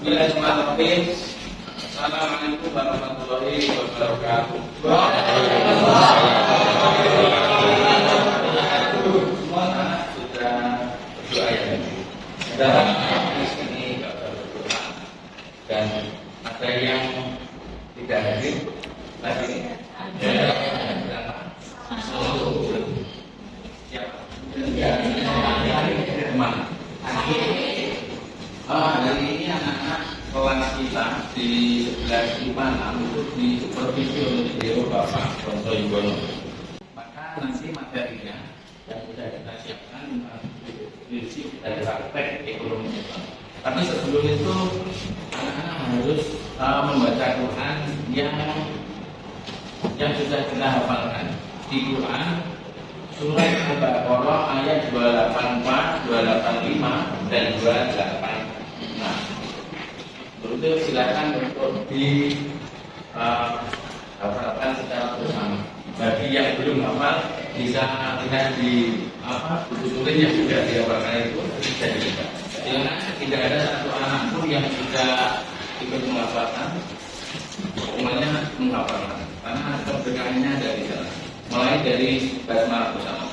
Bismillahirrahmanirrahim. Assalamualaikum warahmatullahi wabarakatuh. Semua anak sudah berdoa ya. Dan di sini bapak berdoa. Dan ada yang tidak hadir lagi. Siapa? Mana? Hari ini anak-anak kelas kita di sebelah mana itu di supervisi oleh beliau Bapak Tonto Yuwono. Maka nanti materinya yang sudah kita siapkan prinsip dari praktek ekonomi. Tapi sebelum itu anak-anak harus membaca Quran yang sudah kita hafalkan. Di Quran surat Al-Baqarah ayat 284, 285 dan 286. Itu silakan untuk dihafalkan secara bersama. Bagi yang belum hafal bisa lihat di buku tulis yang sudah dihafalkan itu bisa dibaca. Silakan, tidak ada satu anak pun yang sudah ikut menghafalkan, semuanya menghafalkan karena keberkahannya dari sana. Mulai dari basmalah bersama.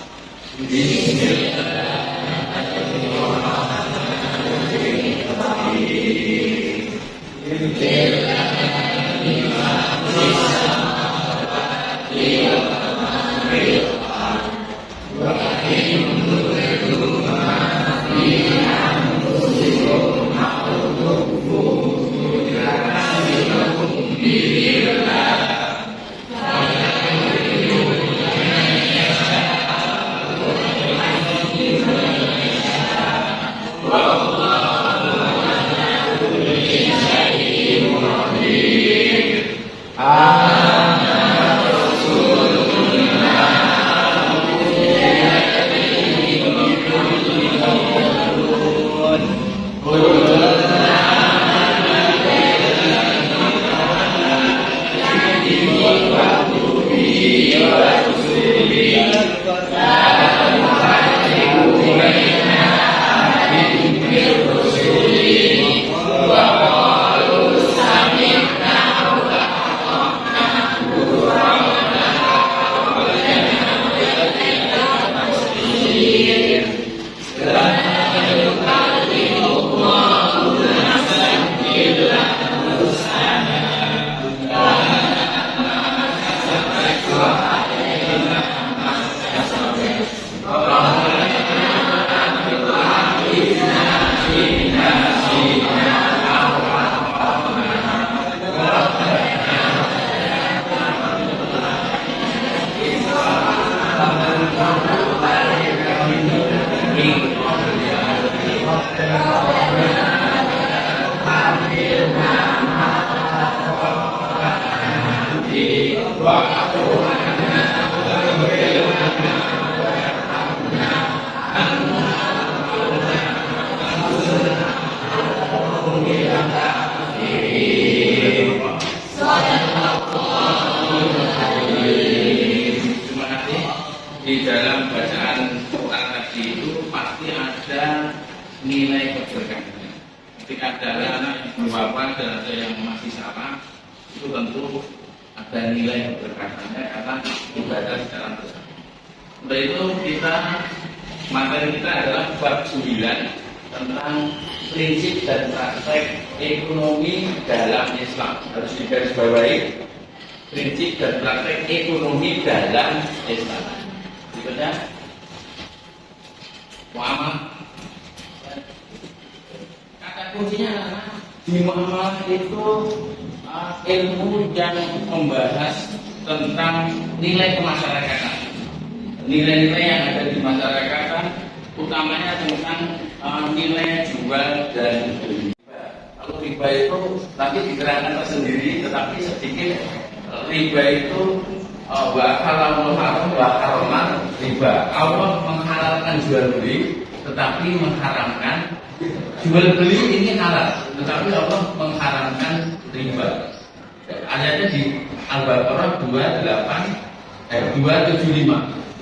Di dalam bacaan Quran tadi itu pasti ada nilai keberkahannya. Ketika ada anak yang berwafat dan ada yang masih salah, itu tentu ada nilai keberkahannya karena ibadah secara bersama. Untuk itu materi kita adalah bab 9 tentang prinsip dan praktek ekonomi dalam Islam. Harus digarisbawahi, prinsip dan praktek ekonomi dalam Islam. Berikutnya, muamalah. Kata kuncinya adalah di muamalah itu ilmu yang membahas tentang nilai kemasyarakatan, nilai-nilai yang ada di masyarakat, utamanya tentang nilai jual dan beli. Kalau riba itu nanti diterangkan tersendiri, tetapi sedikit riba itu wa halalul haram wa haraman riba. Allah menghalalkan jual beli, tetapi mengharamkan jual beli ini halal, tetapi Allah mengharamkan riba. Ayatnya di Al-Baqarah 275.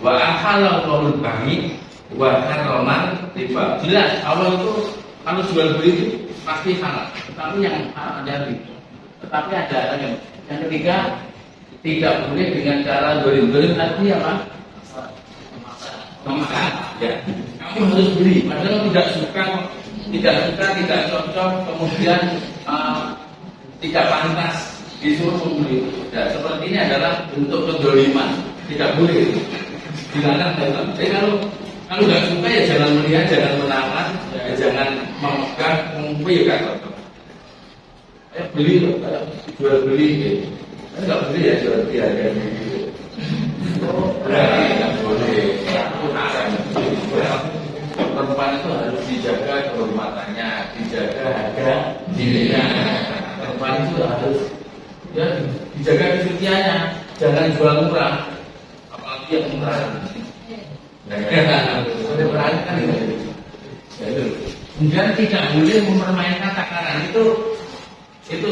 Wa halalul bami wa haraman riba. Jelas Allah itu kalau jual beli itu pasti halal. Tetapi yang halal jadi. Tetapi ada yang ketiga, tidak boleh dengan cara dolim-dolim tadi apa? Memaksa. Ya. Kamu harus beli. Padahal tidak suka, tidak cocok, kemudian tidak pantas disuruh membeli. Ya, seperti ini adalah bentuk kedoliman. Tidak boleh. Dilarang dalam. Jadi kalau nggak suka ya jangan melihat, jangan menawar, ya jangan memegang, mengumpul ya kan. Beli loh, jual beli gitu. Nggak beli ya jual beli aja gitu. Berarti nggak boleh. Perempuan itu harus dijaga kehormatannya, dijaga harga dirinya. Perempuan itu harus ya dijaga kesuciannya, jangan jual murah, apalagi yang murah. Kemudian tidak boleh mempermainkan takaran itu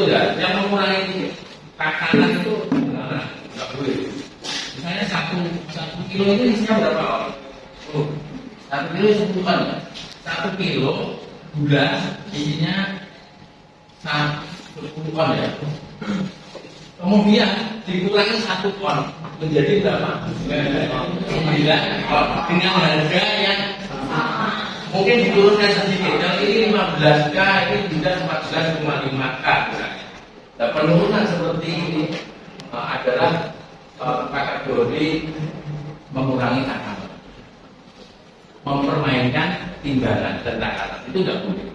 ya, yang mengurangi takaran itu nggak boleh. Misalnya satu kilo itu isinya berapa? 1 kilo 10 ton ya. 1 kilo gula isinya 10 ton ya. Kemudian dikurangi 1 ton menjadi berapa? 9 dengan harga yang mungkin diturunkan sedikit. Yang ini 15K, ini sudah 14,5K. Nah, penurunan seperti ini adalah kategori mengurangi takaran, mempermainkan timbangan dan takaran, itu tidak boleh.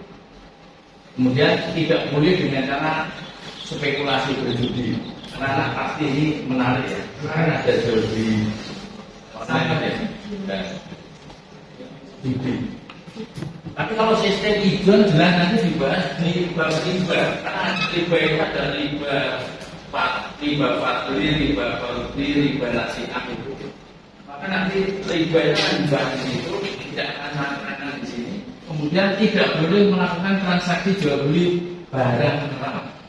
Kemudian tidak boleh dengan cara spekulasi berjudi. Karena pasti ini menarik ya. Karena ada judi online ya. Dan judi. Tapi kalau sistem ijon jelas nanti dibahas di bab riba. Karena riba itu ada riba fatli, riba fardi, riba nasi'ah itu. Maka nanti riba itu akan dibahas di situ, tidak akan di sini. Kemudian tidak boleh melakukan transaksi jual beli barang.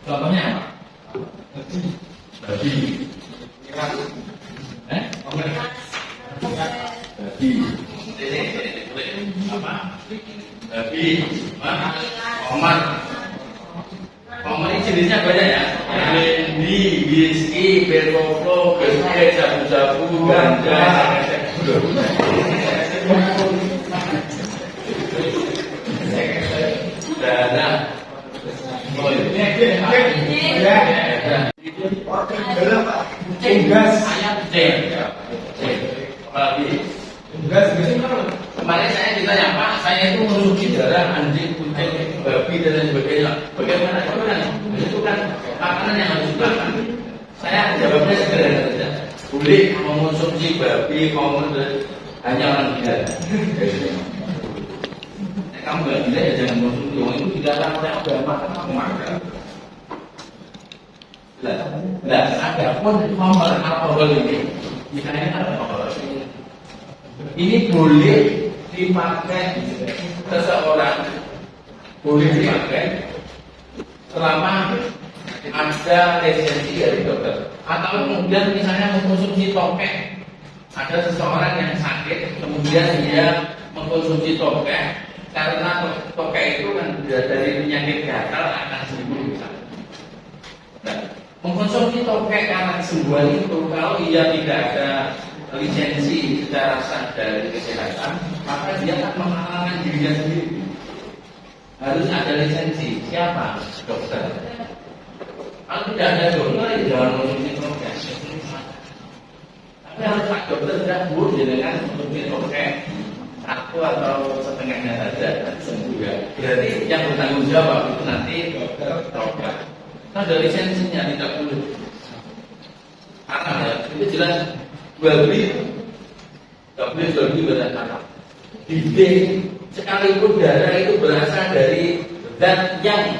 Contohnya apa? Babi. Babi. Apa? Babi. Omar ini jenisnya banyak ya. Brandy, whisky, bir koplo, biskuit, sabu-sabu, ganja, darah. Gas, kemarin saya ditanya, Pak, saya itu mengonsumsi darah anjing, kucing, babi dan lain sebagainya. Bagaimana? Itu kan makanan yang harus dimakan. Saya jawabnya sederhana saja. Boleh mengonsumsi babi, hanya orang gila. Kamu nggak gila ya jangan mengonsumsi. Itu dilarang oleh agama, kamu makan. Nah, ada pun nomor alkohol ini, misalnya alkohol ini boleh dipakai seseorang, boleh dipakai selama ada lisensi dari dokter. Atau kemudian misalnya mengkonsumsi tokek, ada seseorang yang sakit, kemudian dia mengkonsumsi tokek karena tokek itu kan dari penyakit gatal akan sembuh. Nah, mengkonsumsi tokek karena kesembuhan itu kalau ia tidak ada lisensi secara sah dari kesehatan, maka dia akan menghalalkan dirinya sendiri. Harus ada lisensi. Siapa? Dokter. Kalau tidak ada dokter, ya jangan mengkonsumsi tokek. Tapi harus Pak Dokter tidak boleh dengan mengkonsumsi tokek satu atau setengahnya saja sembuh ya. Berarti yang bertanggung jawab itu nanti dokter. Ada lisensinya, tidak boleh. Karena ya, itu jelas jual beli, tidak boleh jual beli barang haram. Sekalipun darah itu berasal dari zat yang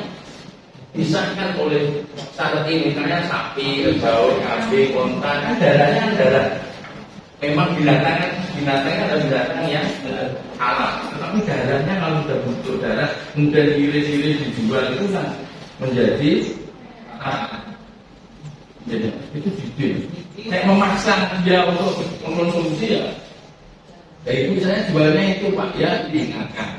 disahkan oleh syarat ini, misalnya sapi, kerbau, kambing, unta, kan darahnya kan darah. Memang binatang ada binatang yang halal, tetapi darahnya kalau sudah bentuk darah, kemudian iris-iris dijual itu kan menjadi jadi itu judi. Saya memaksa dia untuk mengkonsumsi ya. Ya itu saya jualnya itu Pak ya diingatkan.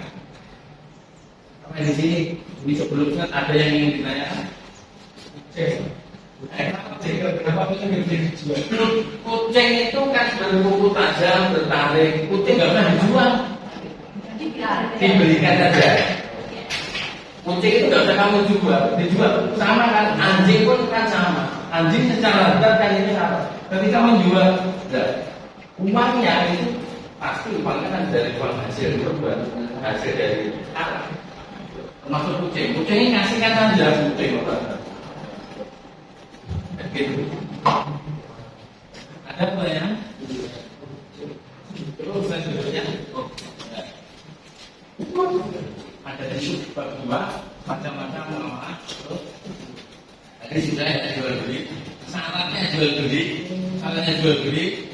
Karena di sini. Ini sebelumnya ada yang ingin ditanyakan? Kucing itu kan berkuku tajam, bertaring. Kucing nggak pernah dijual, diberikan saja. Kucing itu nggak usah kamu jual, dijual sama kan. Anjing pun kan sama. Anjing secara harga kan ini sama. Ketika menjual, uangnya itu pasti uangnya kan dari uang hasil itu buat hasil dari anak. Termasuk kucing. Kucing ini ngasihkan saja kucing. Gitu. Ada apa ya? Terus selanjutnya, ada itu bab 2 macam-macam nama. Tadi sudah ada jual beli. Syaratnya jual beli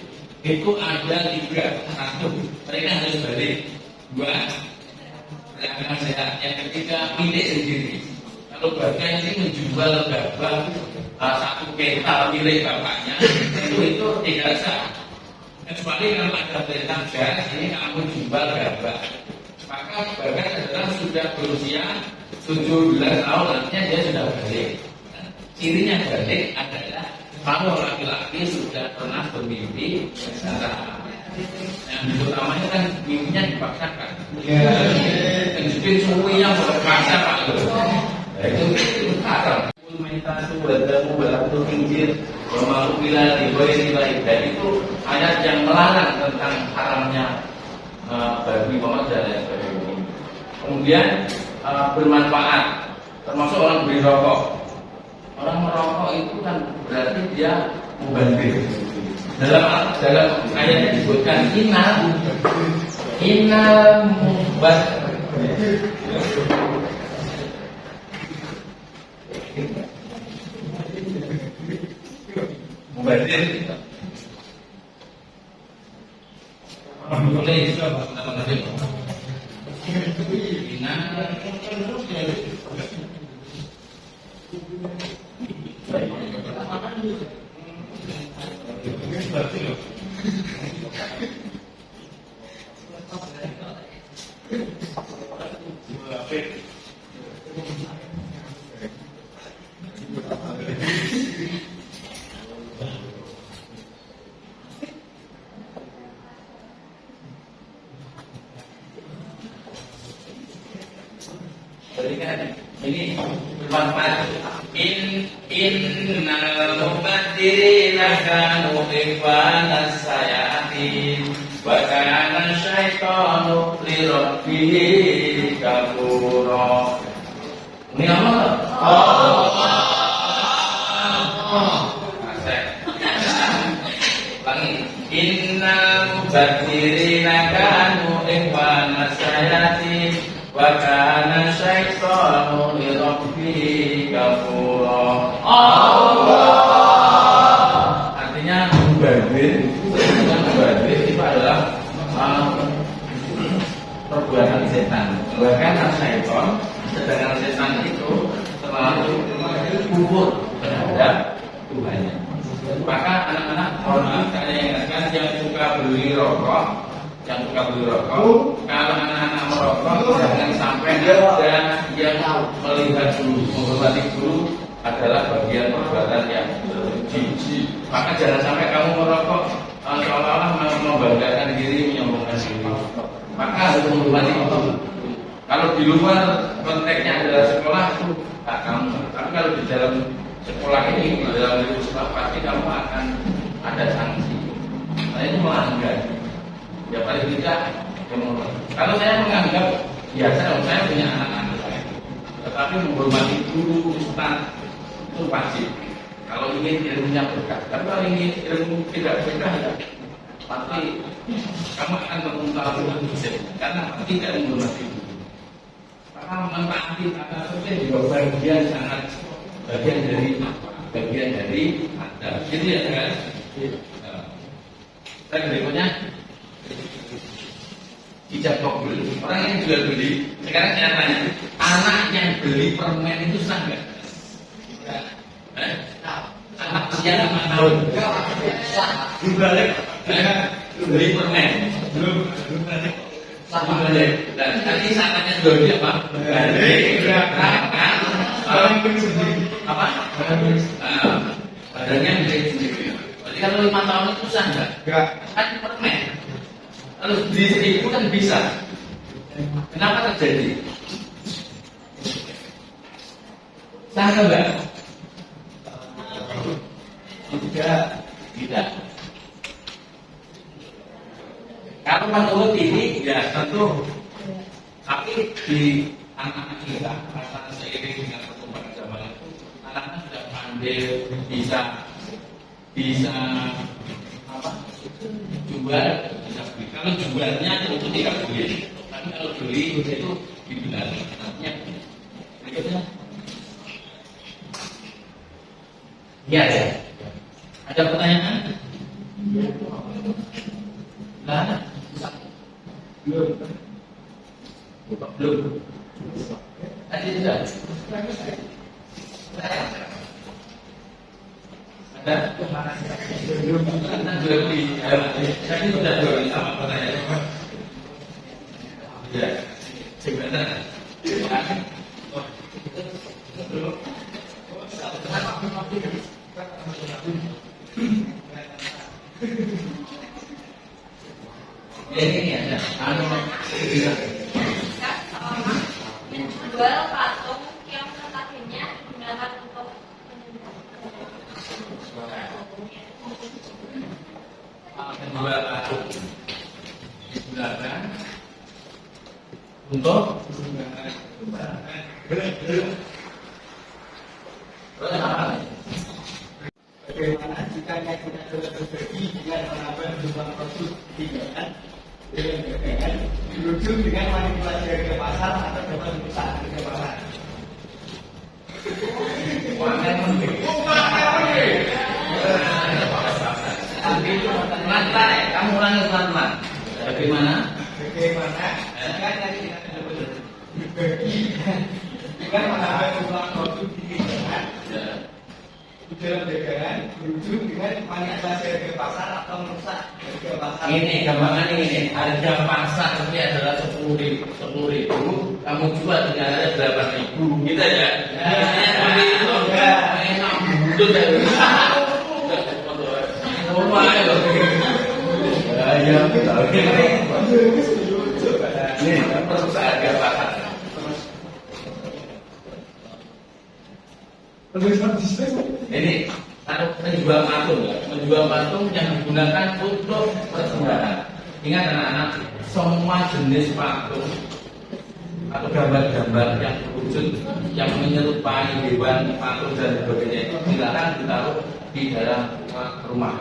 itu ada 3. 1, mereka harus balik. 2, mereka sehat. Yang ketiga, milik sendiri. Kalau bagian ini menjual gabah 1 kintal milik bapaknya, itu tidak sah. Kecuali kalau ada perintah gas, ini kamu jual gabah. Maka bahkan adalah sudah berusia 17 tahun, artinya dia sudah balik. Cirinya balik adalah kalau laki-laki sudah pernah bermimpi secara yang utamanya kan mimpinya dipaksakan. Dan juga suwi yang berpaksa Pak. Itu haram. Minta suwadamu beratu tinggi bermalu bila diboy nilai. Dan itu ayat yang melarang tentang haramnya bagi Muhammad dan lain sebagainya. Kemudian bermanfaat, termasuk orang beri rokok. Orang merokok itu kan berarti dia mubazir. Dalam ayatnya disebutkan innal mubazir. Mubazir. Boleh teman-teman. Ini bermanfaat. Innal mubadzirina kanu ikhwanas sayatin wa kana syaitanu li rabbih kafura. Ini apa? Innal mubadzirina kanu ikhwanas sayatin wa kana syaitanu li rabbih kafura. Artinya mubadzir itu adalah perbuatan setan. Bahkan syaitan, sedangkan setan itu selalu kufur terhadap Tuhannya. Maka anak-anak mohon maaf saya ingatkan yang suka beli rokok, kalau anak-anak merokok jangan sampai ada yang melihat guru, menghormati guru adalah bagian perbuatan yang jijik. Maka jangan sampai kamu merokok seolah-olah membanggakan diri, menyombongkan diri. Maka harus menghormati guru. Kalau di luar konteksnya adalah sekolah itu tak kamu. Tapi kalau di dalam sekolah ini, di dalam sekolah pasti kamu akan ada sanksi. Nah itu melanggar. Ya paling tidak, kalau saya menganggap biasa, saya punya anak-anak saya, tetapi menghormati guru, ustaz itu wajib. Kalau ingin ilmunya berkah, tapi kalau ingin ilmu tidak berkah, ya pasti kamu akan terpengaruh dengan dosen, karena tidak menghormati guru. Maka mentaati kata dosen juga bagian dari adab. Gitu ya kan? Saya berikutnya. Ijab kabul. Orang yang jual beli, sekarang saya tanya, anak yang beli permen itu sah nggak? Anak usia 5 tahun. Beli permen. Dan tadi sangatnya dua apa? Gerakan apa? Badannya menjadi sendiri. Jadi kalau 5 tahun itu susah enggak? Kan permen. Kalau di itu kan bisa. Kenapa terjadi? Sah atau enggak? Tidak. Kalau menurut ini ya tentu, tapi di anak-anak kita karena seiring dengan perkembangan zaman itu, anak-anak sudah pandai bisa apa? Jual, bisa beli. Kalau jualnya itu tidak boleh, tapi kalau beli itu dibilangin. Artinya berikutnya, ya. Ada pertanyaan? Nah, belum. Tadi sudah. Ada? Tadi sudah dua sama pertanyaan. Ya, sebentar. Ini ada jual patung yang notabene digunakan untuk menjual patung digunakan untuk bagaimana jika kita berbagi dengan menambah jumlah produk hidangan dengan dagangan berujung dengan manipulasi harga pasar atau dapat merusak harga pasar. Lantai, kamu ulangi pelan-pelan. Bagaimana? Bagaimana jika kita berbagi dengan menambah jumlah produk hidangan dalam dagangan berujung dengan manipulasi harga pasar atau merusak harga pasar. Ini gampangan ini harga pasar ini adalah 10.000, kamu jual dengan harga 8.000, gitu ya? Seperti itu, enak buntut ya. Semua itu. Ya, betul. Ini merusak harga pasar. Ini menjual patung yang digunakan untuk persembahan. Ingat anak-anak, semua jenis patung atau gambar-gambar yang wujud yang menyerupai hewan, patung dan sebagainya itu dilarang ditaruh di dalam rumah.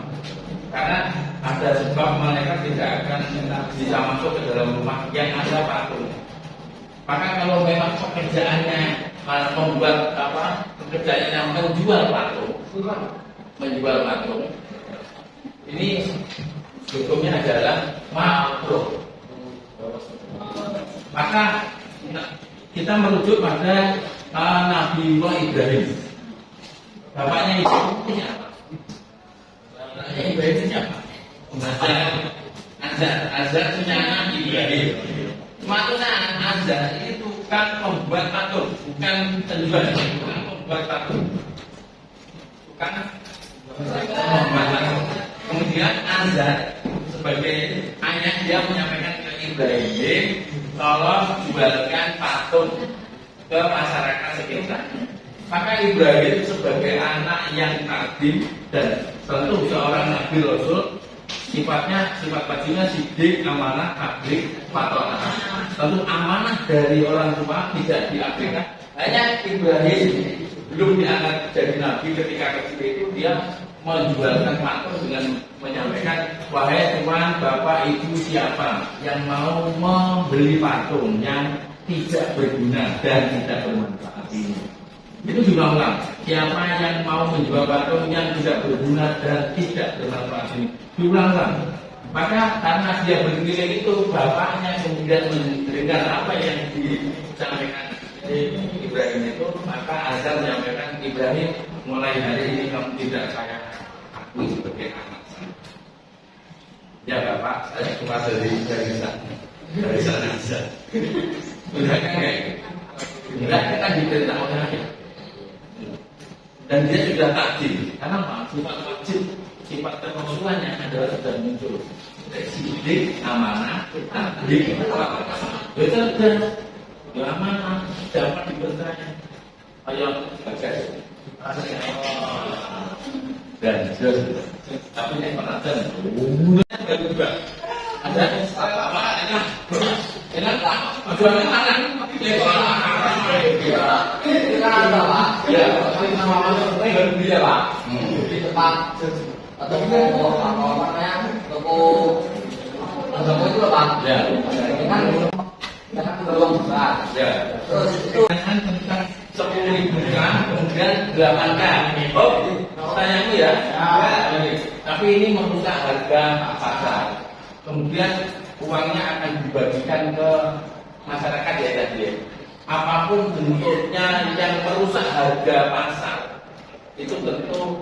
Karena ada sebab mereka tidak akan bisa masuk ke dalam rumah yang ada patung. Maka kalau memang pekerjaannya membuat pekerjaannya menjual patung, ini hukumnya adalah makruh. Maka kita merujuk pada Nabi Ibrahim. Bapaknya ibunya apa? Bapaknya Ibrahim siapa? Azar punya Nabi Ibrahim. Maksudnya Azar itu tukang membuat patung, bukan penjual, tukang membuat patung. Tukang membuat patung. Kemudian Azar sebagai ayah dia menyampaikan ke Ibrahim, tolong jualkan patung ke masyarakat sekitar. Maka Ibrahim sebagai anak yang tadim dan tentu seorang Nabi Rasul, sifat bajunya sidik, amanah, abrik, patonah. Tentu amanah dari orang tua tidak diabaikan. Hanya Ibrahim belum diangkat jadi nabi ketika kecil itu dia menjualkan patung dengan menyampaikan, wahai tuan, bapak, ibu siapa yang mau membeli patung yang tidak berguna dan tidak bermanfaat ini. Itu diulang-ulang. Siapa yang mau menjual patung yang tidak berguna dan tidak bermanfaat ini? Diulang-ulang. Maka karena dia berdiri itu, bapaknya kemudian mendengar apa yang disampaikan Ibrahim itu, maka Azar menyampaikan, Ibrahim, mulai hari ini kamu tidak saya akui sebagai anak saya. Ya Bapak, saya keluar dari sana. dari sana aja. Udah kan kayak enggak, kita diperintah oleh rakyat. Dan dia sudah takdir. Karena apa? Sifat wajib, sifat terkonsulannya adalah sudah muncul. Sidik, amanah, takdir, ya cerdas, ya amanah, dapat dipercaya. Ayo, bagas. Dan jelas. Tapi yang penonton, baru juga. Ada apa? Enak lah. Jualan mana? Kita ada Pak. Ya. Nama-nama baru dia Pak. Di tempat toko apa namanya toko itu Pak. Ya. Ini kan beruang besar. Ya. Terus itu Tentang 10.000 gram, kemudian 8K. Oh, sayangku ya. Tapi ini merusak harga pasar. Kemudian uangnya akan dibagikan ke masyarakat ya tadi ya. Apapun bentuknya yang merusak harga pasar itu tentu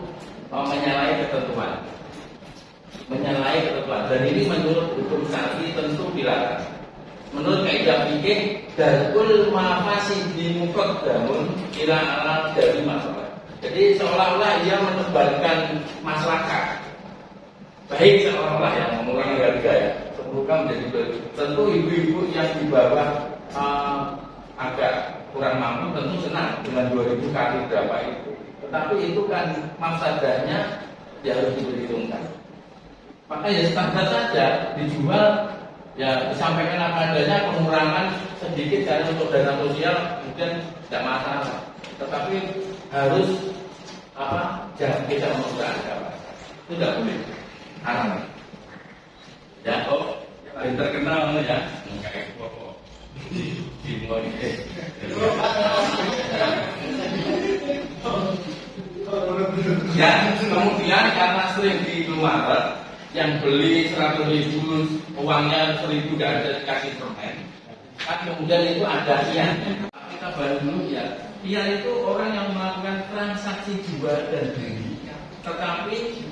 menyalahi ketentuan. Dan ini menurut hukum syar'i tentu dilarang. Menurut kaidah fikih, darul mafasidi muqaddamun ila ala dari masalah. Jadi seolah-olah ia menebarkan masyarakat. Baik seolah-olah yang mengurangi harga ya. Sebelumnya menjadi tentu ibu-ibu yang di bawah agak kurang mampu tentu senang dengan 2.000 kali berapa itu. Tetapi itu kan mafsadahnya ya harus diperhitungkan. Maka ya standar saja dijual ya disampaikan apa adanya, pengurangan sedikit karena untuk dana sosial kemudian tidak masalah. Tetapi harus jangan kita merusak harga. Itu tidak boleh, haram. Ya kok paling terkenal ya kayak pokok ya. Kemudian karena sering di Indomaret yang beli 100.000 uangnya 1.000 tidak ada dikasih permen, kan kemudian itu ada kian. Kita bahas dulu ya. Kian itu orang yang melakukan transaksi jual dan beli, tetapi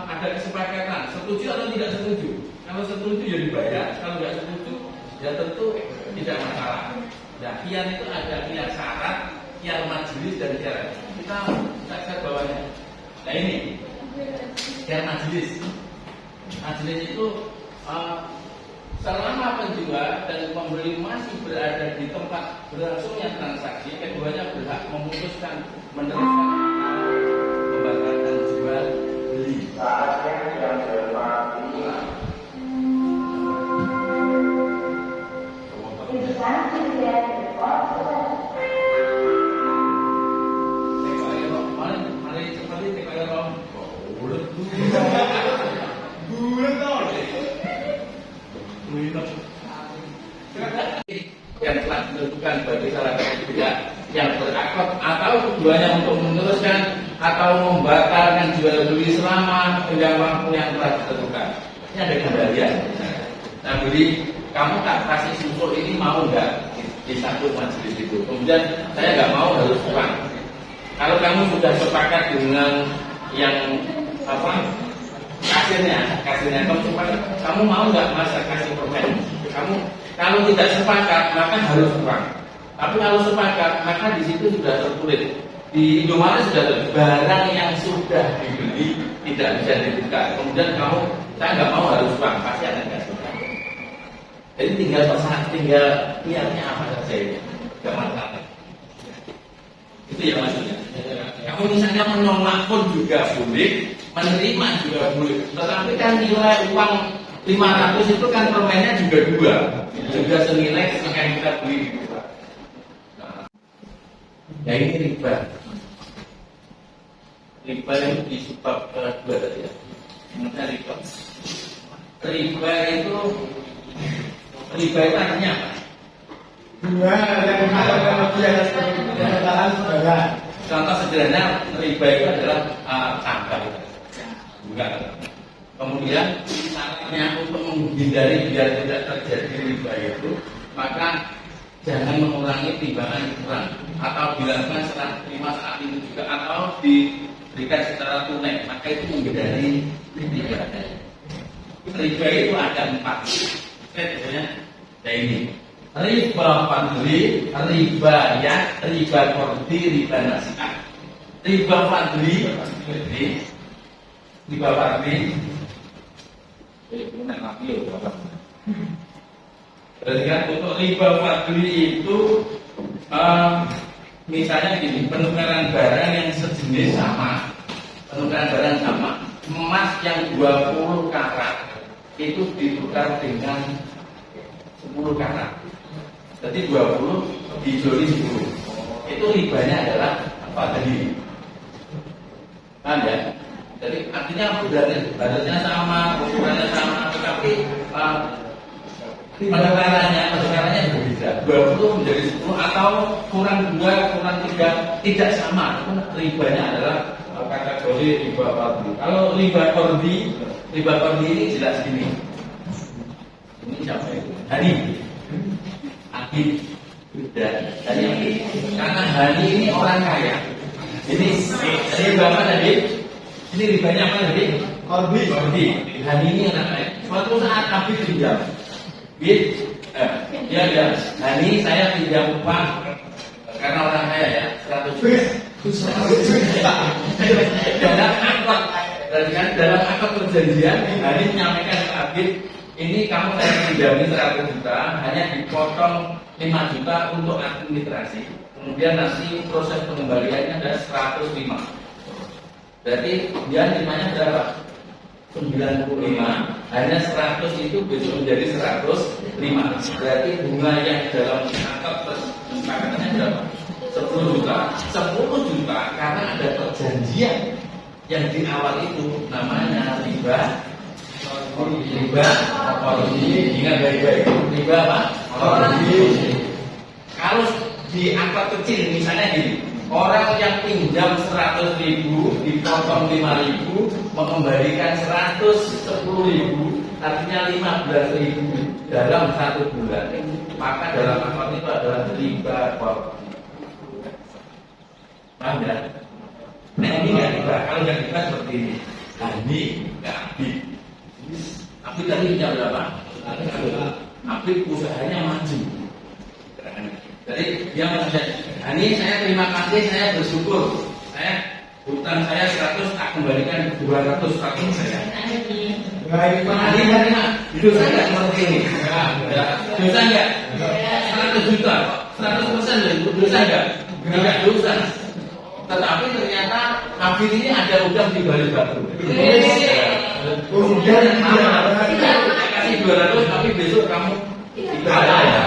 ada kesepakatan setuju atau tidak setuju. Kalau setuju ya dibayar, kalau tidak setuju ya tentu tidak masalah. Nah, kian itu ada kian syarat, kian majelis dan kian. Kita lihat bawahnya. Nah ini kian majelis. Majelis itu selama penjual dan pembeli masih berada di tempat berlangsungnya transaksi, keduanya berhak memutuskan meneruskan pembayaran jual beli. Yang telah ditentukan bagi salah satu pihak yang berakot atau keduanya untuk meneruskan atau membatalkan jual beli selama tenggang waktu yang telah ditentukan. Ini ada kembalian. Nah, beli kamu tak kasih susul ini mau nggak di satu majelis itu? Kemudian saya nggak mau, harus uang. Kalau kamu sudah sepakat dengan yang kasirnya kamu mau nggak masa kasih permen? Kamu kalau tidak sepakat maka harus uang. Tapi kalau sepakat maka di situ sudah tertulis. Di Indomaret sudah ada barang yang sudah dibeli tidak bisa dibuka. Kemudian saya nggak mau, harus uang, pasti ada nggak suka. Jadi tinggal niatnya apa saja ini, nggak masalah. Itu ya maksudnya. Kamu misalnya menolak pun juga boleh, menerima juga boleh. Tetapi kan nilai uang 500 itu kan permennya juga senilai yang kita beli. Nah, ya ini riba. Riba yang di sebab kedua tadi ya. Maksudnya riba. Riba itu artinya apa? Dua yang mengatakan lebih atas kenyataan saudara. Contoh sederhana riba itu adalah tambah. Bukan. Kemudian syaratnya untuk menghindari biar tidak terjadi riba itu, maka jangan mengurangi timbangan kurang, atau dilakukan setelah terima saat itu juga, atau diberikan secara tunai, maka itu menghindari riba. Riba itu ada 4. Biasanya Ya ini riba fadli, riba ya, riba kordi, riba nasihat. Riba fadli, riba fadli. Berarti kan untuk riba fadli itu misalnya gini, penukaran barang yang sejenis sama, penukaran barang sama, emas yang 20 karat itu ditukar dengan 10 karat. Jadi 20 dijoli 10. Itu ribanya adalah apa tadi? Paham ya? Jadi artinya badannya sama, ukurannya sama, tetapi penukarannya berbeda. 20 menjadi 10 atau kurang 2, kurang 3 tidak sama. Itu ribanya adalah kategori riba fadli. Kalau riba kordi ini jelas gini. Ini siapa itu? Hani. Akid. Hani. Karena Hani ini orang kaya. Ini riba apa tadi? Ini ribanya apa tadi? Kordi. Hani ini anak kaya. Suatu saat Akid pinjam. Ya, Hani saya pinjam uang karena orang kaya ya 100 dalam akad perjanjian Hani menyampaikan ke Akid, ini kamu saya pinjami 100 juta, hanya dipotong 5 juta untuk administrasi, kemudian nanti proses pengembaliannya ada 105. Berarti dia nerimanya berapa? 95, hanya 100 itu besok menjadi 105. Berarti bunga yang dalam akad kesepakatannya berapa? 10 juta. 10 juta karena ada perjanjian yang di awal itu namanya riba. Ingat baik-baik. Riba apa? Kalau di akad kecil misalnya gini, orang yang pinjam 100.000 dipotong 5.000 mengembalikan 110.000, artinya 15.000 dalam 1 bulan, maka dalam akad itu adalah riba kordi. Paham ya? Nah ini nggak riba, kalau nggak riba seperti ini. Nah ini nggak Abid. Abid tadi pinjam berapa? Abid usahanya maju. Jadi dia mengatakan, ini saya terima kasih, saya bersyukur, saya hutang saya 100, tak kembalikan 200 tahun saya. Dosa nggak seperti ini? Dosa nggak? 100 juta, 100% dosa nggak? Tidak dosa. Tetapi ternyata Abid ini ada udang di balik batu. Kemudian kita kasih 200, tapi besok kamu tidak ada.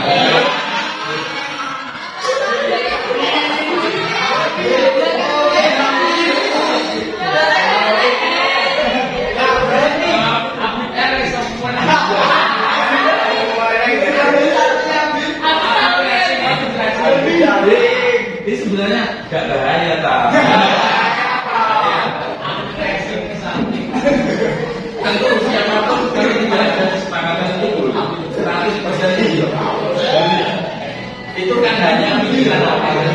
Ini sebenarnya gak bahaya tak? Tentu siapapun kalau tidak ada kesepakatan itu 100% itu kan hanya pikiran orang.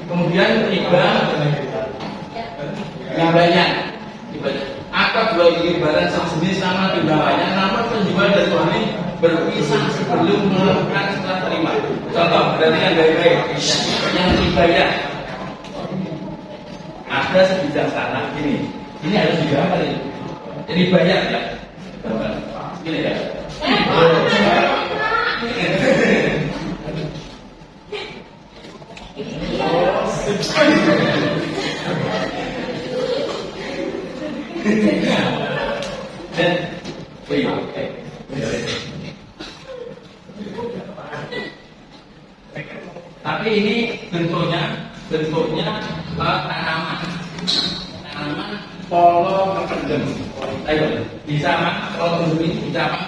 Kemudian riba yang banyak. Akad jual beli barang sejenis sama di bawahnya, namun penjual dan pembeli berpisah sebelum melakukan serah terima. Contoh, berarti yang baik-baik, yang dibayar ada sebijaksana gini. Ini harus digambar ini. Jadi bayar ya. Gini ya. Dan tapi ini bentuknya tanaman polo kependem. Ayo bisa mak kalau ini bisa mak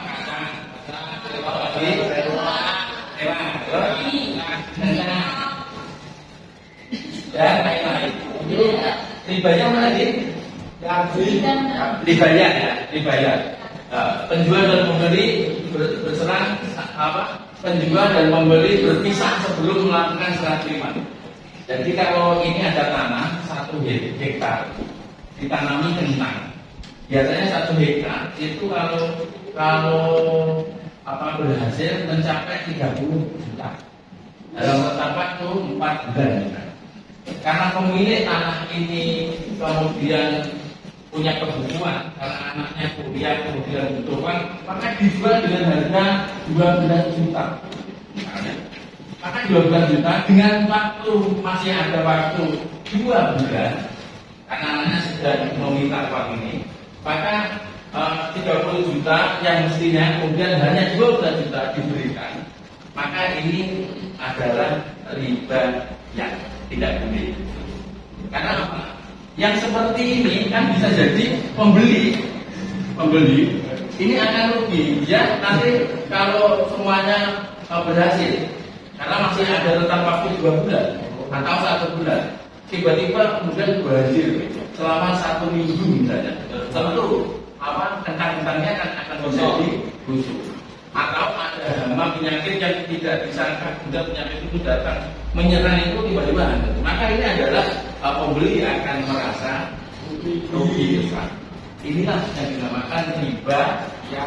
dan lain-lain. Itu ribanya mana sih? Dibayar ya, dibayar. Penjual dan pembeli berserang apa? Penjual dan pembeli berpisah sebelum melakukan serah terima. Jadi kalau ini ada tanah 1 hektar ditanami kentang. Biasanya 1 hektar itu kalau berhasil mencapai 30 juta dalam rentang waktu 4 bulan. Karena pemilik tanah ini kemudian punya kebutuhan karena anaknya kuliah kemudian butuh uang, maka dijual dengan harga 12 juta. Maka 12 juta dengan waktu masih ada waktu 2 bulan karena anaknya sudah meminta uang ini, maka 30 juta yang mestinya kemudian hanya 12 juta diberikan, maka ini adalah riba yang tidak boleh. Karena apa? Yang seperti ini kan bisa jadi pembeli ini akan rugi. Dia nanti kalau semuanya berhasil, karena masih ada rentang waktu 2 bulan atau 1 bulan, tiba-tiba kemudian berhasil selama 1 minggu misalnya, tentu kentang-kentangnya akan menjadi busuk. Atau ada hama penyakit yang tidak disangka, kemudian penyakit itu datang menyerang itu tiba-tiba ada. Maka ini adalah pembeli akan merasa rugi besar. Inilah yang dinamakan riba ya.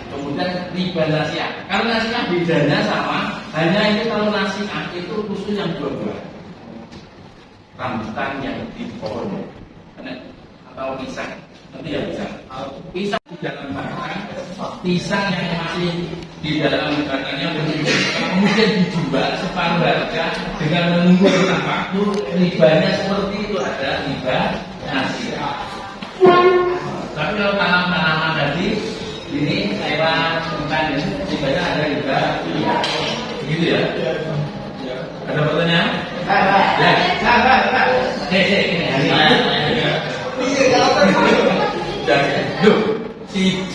Kemudian riba nasiah. Kalau nasiah bedanya sama, hanya itu kalau nasiah itu khusus yang buah-buah, rambutan yang di pohon atau pisang. Nanti ya pisang di dalam batang, pisang yang masih di dalam batangnya kemudian dijual separuh harga dengan menunggu rentang waktu, ribanya seperti itu, ada riba nasiah. Tapi kalau tanam-tanaman tadi ini saya bukan ribanya ada riba, gitu ya? Ada pertanyaan? Ya.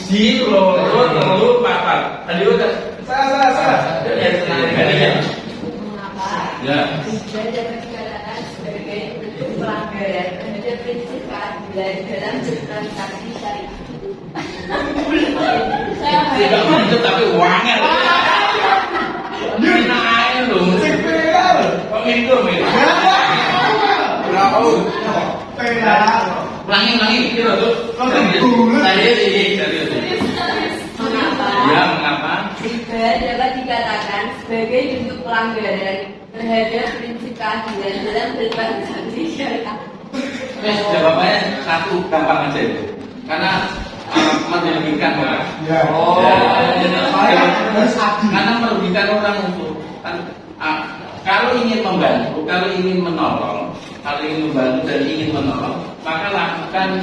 Si loro telu papat. Tadi udah. Salah. Ya. Riba dapat dikatakan sebagai bentuk pelanggaran terhadap prinsip keadilan dalam bertransaksi syariah. Tidak mantap tapi uangnya. Ini aja loh. Pemindo Ulangi kira tuh. Ya, mengapa? Riba dapat dikatakan sebagai bentuk pelanggaran terhadap prinsip keadilan dalam bertransaksi syariah. Jawabannya satu, gampang aja itu. Karena merugikan orang. Karena merugikan orang itu. Kalau ingin membantu, kalau ingin menolong, dan ingin menolong, maka lakukan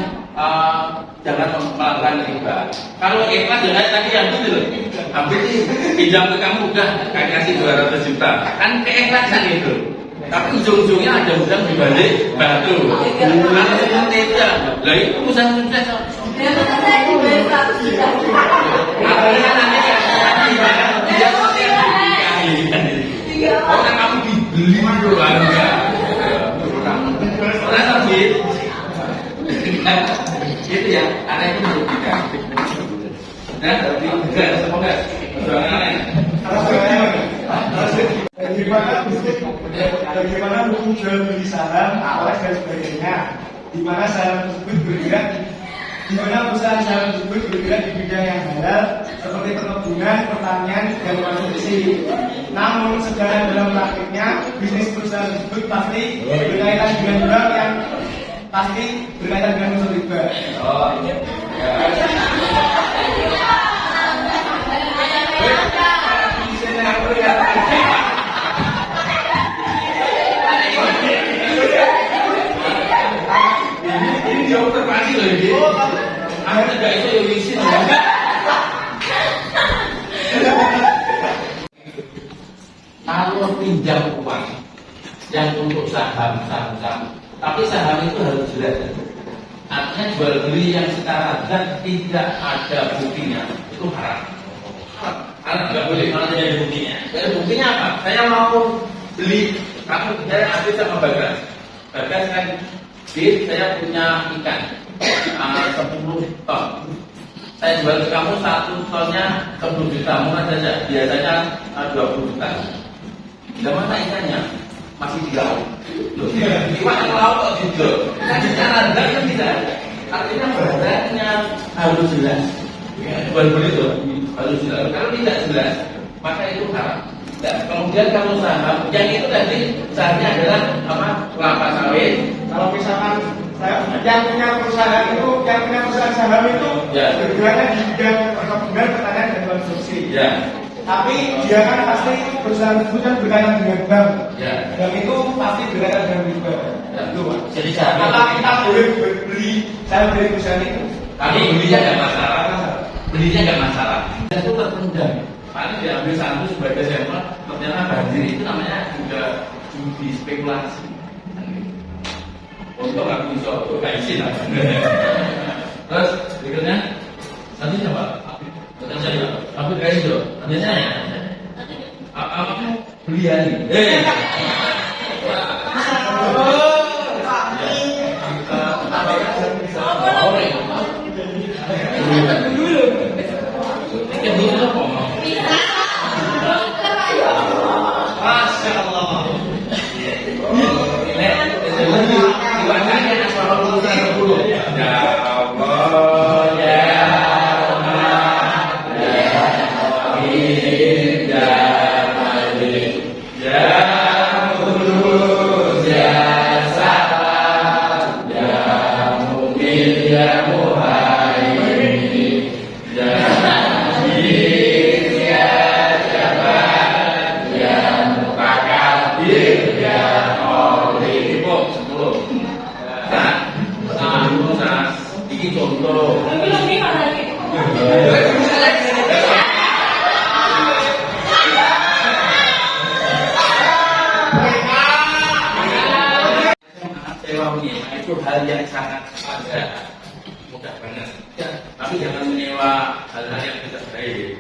jangan melakukan riba. Kalau ikhlas jangan tadi yang itu loh. Habis ini pinjam ke kamu udah kasih 200 juta, kan keikhlasan itu. Tapi ujung-ujungnya ada udang dibalik batu. Kalau seperti itu ya, lah itu usaha sukses. Artinya nanti orang kamu dibeli dulu harga. Orang sabit. Gitu ya, karena itu merugikan. Dan juga semoga bagaimana hukum jual beli saham, awas dan sebagainya, di mana saham tersebut bergerak, di mana perusahaan saham tersebut bergerak di bidang yang halal seperti perkebunan, pertanian, dan konsumsi. Namun sedang dalam praktiknya bisnis perusahaan tersebut pasti berkaitan dengan jual yang pasti berkaitan dengan unsur riba. Ini jauh terpasi loh ini. Aku tidak itu yang isi enggak. Kalau pinjam uang yang untuk saham, tapi saham itu harus jelas. Artinya jual beli yang secara zat tidak ada buktinya itu haram. Haram nggak boleh kalau tidak ada buktinya. Jadi buktinya apa? Saya mau beli, kamu saya ambil sama Bagas. Bagas kan, saya punya ikan 10 ton. Saya jual ke kamu 1 tonnya 10 juta, murah saja. Biasanya 20 juta. Di mana ikannya? Masih di laut. Iwan yang laut kok dijual. Nah, secara harga kan tidak. Artinya barangnya harus jelas. Jual beli itu harus harus jelas. Kalau tidak jelas, maka itu haram. Dan kemudian kalau saham, yang itu tadi sahamnya adalah apa? Kelapa sawit. Kalau misalkan saya yang punya perusahaan itu, yang punya perusahaan saham itu Ya. bergeraknya di bidang perkebunan, pertanian dan konsumsi. Ya, Tapi dia kan pasti perusahaan tersebut kan berkaitan dengan bank. ya. Bank itu pasti berkaitan dengan riba. Ya. Itu Pak. Jadi sahamnya. Apa kita boleh beli, saya beli perusahaan itu? Tapi belinya nggak masalah. Belinya nggak masalah. Itu terpendam. Paling diambil satu sebagai sampel, ternyata banjir itu namanya juga judi spekulasi. Untuk nggak bisa, nggak izin lah. Terus berikutnya, nanti siapa? Betul saja. Tapi kayak itu, nanti saya. Apa belian? Masya Allah. Ini contoh. Sewa menyewa itu hal yang sangat ada, mudah banget. Tapi jangan menyewa hal-hal yang tidak baik.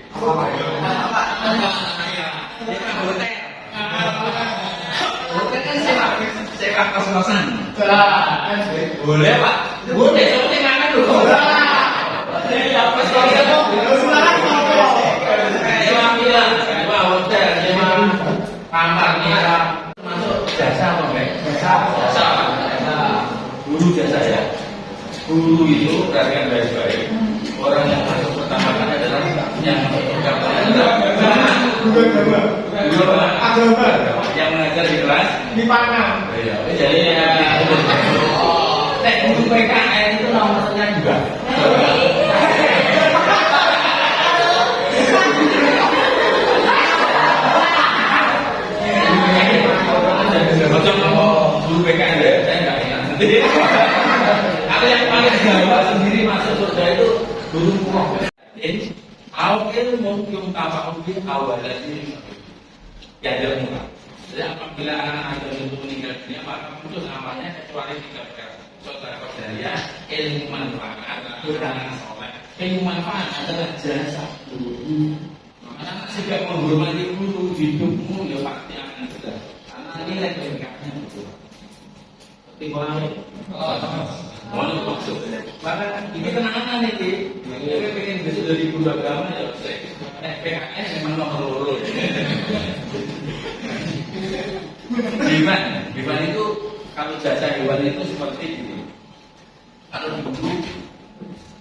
Hotel kan sewa kos-kosan. Boleh Pak, boleh. Soalnya nggak dulu. Sewa villa, sewa hotel, sewa kamar, sewa termasuk jasa apa enggak? Jasa. Guru jasa ya. Guru itu perhatikan baik-baik. Orang yang masuk pertama kali adalah yang Agama. yang mengajar di kelas. Di mana? Jadi guru PKN itu nomornya juga. Macam guru PKN ya, saya nggak ingat. Ada yang paling Jawa sendiri masuk surga itu guru pulau. Ini awal itu mungkin apa mungkin awal dari ya dia muka. Jadi apabila anak-anak itu meninggal dunia maka putus amalnya kecuali 3 perkara. Saudara saudara ilmu manfaat, anak soleh. Ilmu manfaat adalah jasa guru. Anak sejak menghormati guru hidupmu ya pasti akan sudah. Anak nilai kebaikannya itu. Timbang mau maksud. Maka ini tenangan ini. Kita pengen besok dari guru agama ya PKN memang nomor 2. Hewan itu kalau jasa hewan itu seperti ini. Kalau dulu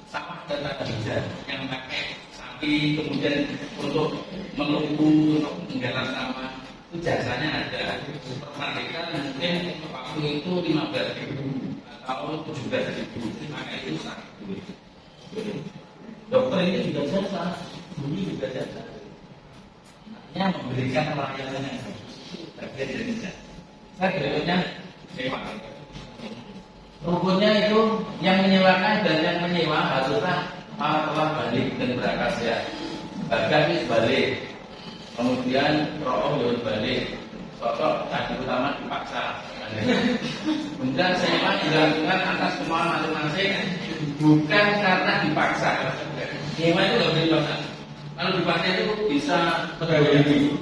sawah dan tata hijau yang pakai sapi kemudian untuk melumpuh untuk menggarap sawah itu jasanya ada. Mereka mungkin waktu itu 15.000 atau 17.000, maka itu sangat duit. Dokter ini juga jasa, guru juga jasa. Yang memberikan pelayanan yang bagian dari jasa. Saya berikutnya rukunnya itu yang menyewakan dan yang menyewa haruslah telah balik dan berangkat ya. Bagas balik, kemudian roh balik, sosok tadi utama dipaksa. Kemudian sewa dilakukan atas kemauan masing-masing, bukan karena dipaksa. Sewa itu nggak boleh dipaksa. Kalau dipaksa itu bisa terjadi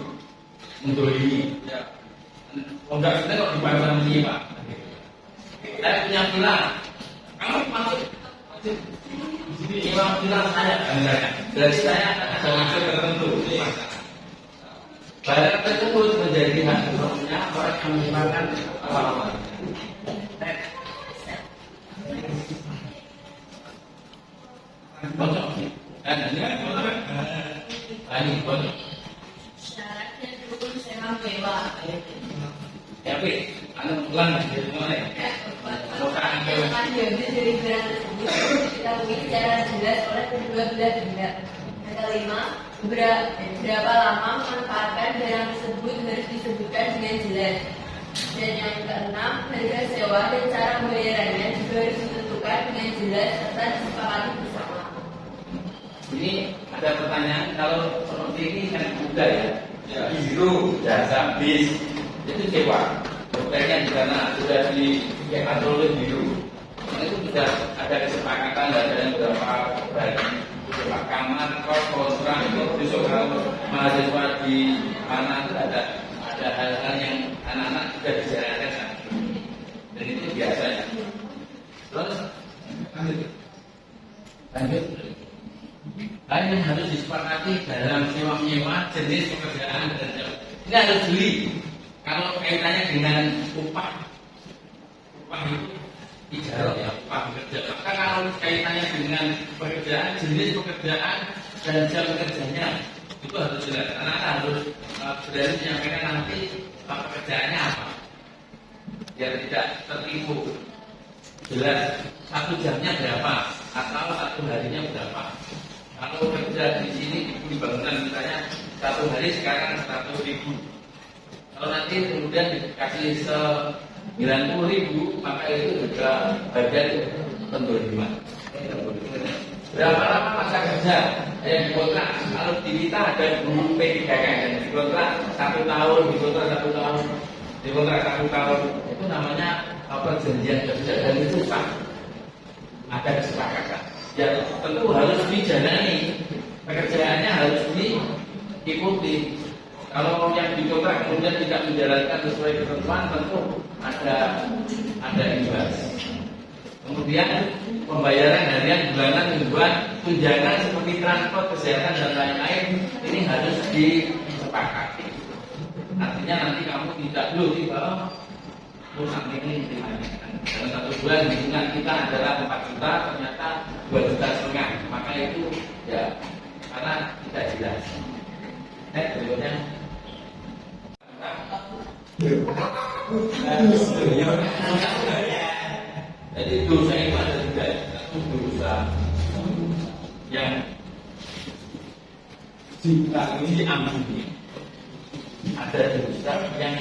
mendolimi. Ya. Enggak kita kok dipaksa menyewa. Saya punya villa, kamu masuk di sini nyewa villa saya, berarti saya ada maksud tertentu. Barang tersebut menjadi hak sepenuhnya orang yang menggunakan apa-apa. Bocor. ulang mulai. Akan diambil dari barang tersebut diketahui secara jelas oleh kedua belah pihak. Yang kelima, berapa lama memanfaatkan barang tersebut harus disebutkan dengan jelas. Dan yang keenam, harga sewa dan cara pembayarannya juga harus ditentukan dengan jelas serta disepakati bersama. Ini ada pertanyaan, kalau seperti ini kan mudah ya, biru, jasa, bis, itu sewa. Hotelnya di sana sudah diatur oleh biru. Nah, itu sudah ada kesepakatan dan beberapa beberapa kamar, kos, kontrak itu besok kalau mahasiswa di mana itu ada hal-hal yang anak-anak sudah dijalankan. Dan itu biasanya. Terus lanjut. Hal yang harus disepakati dalam sewa menyewa jenis pekerjaan dan jam. Ini harus beli. Kalau kaitannya dengan upah itu ijarah ya, upah bekerja. Maka kalau kaitannya dengan pekerjaan, jenis pekerjaan dan jam kerjanya itu harus jelas. Karena harus berani menyampaikan nanti pekerjaannya apa, biar tidak tertipu. Jelas satu jamnya berapa atau satu harinya berapa. Kalau kerja di sini di bangunan misalnya satu hari sekarang 100.000. Kalau nanti kemudian dikasih 90.000, maka itu juga bagian penerimaan. Berapa lama masa kerja yang dikontrak? Kalau di kita ada guru P3K yang dikontrak 1 tahun, dikontrak 1 tahun, dikontrak 1 tahun. Itu namanya perjanjian kerja dan itu sah. Ada kesepakatan. Ya tentu harus dijalani, pekerjaannya harus diikuti. Kalau yang dikontrak kemudian tidak menjalankan sesuai ketentuan, tentu ada imbas. Kemudian pembayaran harian, bulanan, mingguan, tunjangan seperti transport, kesehatan dan lain-lain ini harus disepakati. Artinya nanti kamu tidak tiba sampai ini dalam 1 bulan hitungan kita adalah 4 juta, ternyata 2,5 juta, maka itu ya karena tidak jelas. Berikutnya jadi dosa itu ada 3. Satu dosa yang diampuni, ada dosa yang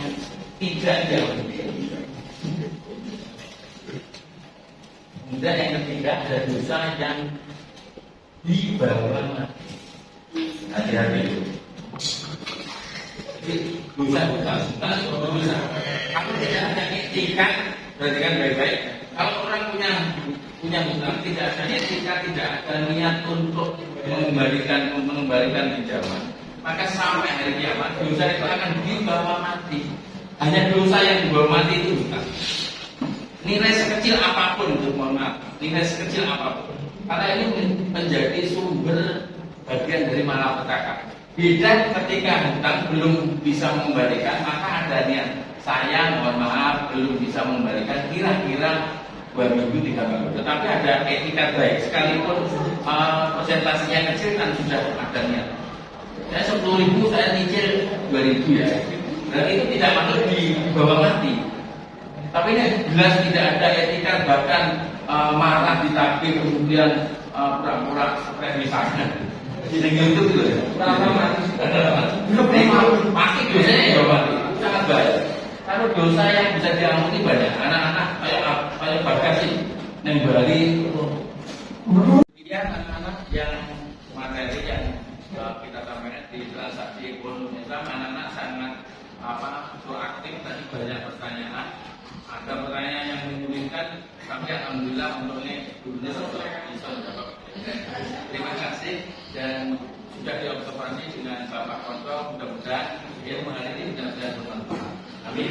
tidak diampuni. Kemudian yang ketiga ada dosa yang dibawa mati. Hati-hati itu. Dosa. Kalau tidak ada etikat, berarti kan baik-baik. Kalau orang punya hutang, tidak ada etikat, tidak ada niat untuk mengembalikan pinjaman, maka sampai hari kiamat dosa itu akan dibawa mati. Hanya dosa yang dibawa mati itu hutang. Nilai sekecil apapun itu, mohon maaf, nilai sekecil apapun, karena ini menjadi sumber bagian dari malapetaka. Beda ketika hutang belum bisa mengembalikan, maka ada niat saya mohon maaf belum bisa mengembalikan, kira-kira 2 minggu 3 minggu. Tetapi ada etikat baik, sekalipun persentasenya kecil kan sudah ada niat. Saya 10.000 saya nyicil 2.000 ya, dan itu tidak masuk di bawah mati. Tapi ini jelas tidak ada etikat, bahkan marah ditagih kemudian pura-pura stres misalnya. Di YouTube itu ya, pasti dosanya ya mati, sangat baik. Kalau dosa yang bisa diampuni banyak, anak-anak kayak Bagas sih, neng Bali. Kemudian anak-anak yang materi yang kita sampaikan di transaksi ekonomi Islam, anak-anak sangat proaktif, tadi banyak pertanyaan. Ada pertanyaan yang menyulitkan, tapi alhamdulillah untuk ini gurunya bisa menjawab. Terima kasih dan sudah diobservasi dengan Bapak Kontrol, mudah-mudahan ilmu hari ini benar-benar bermanfaat. Amin.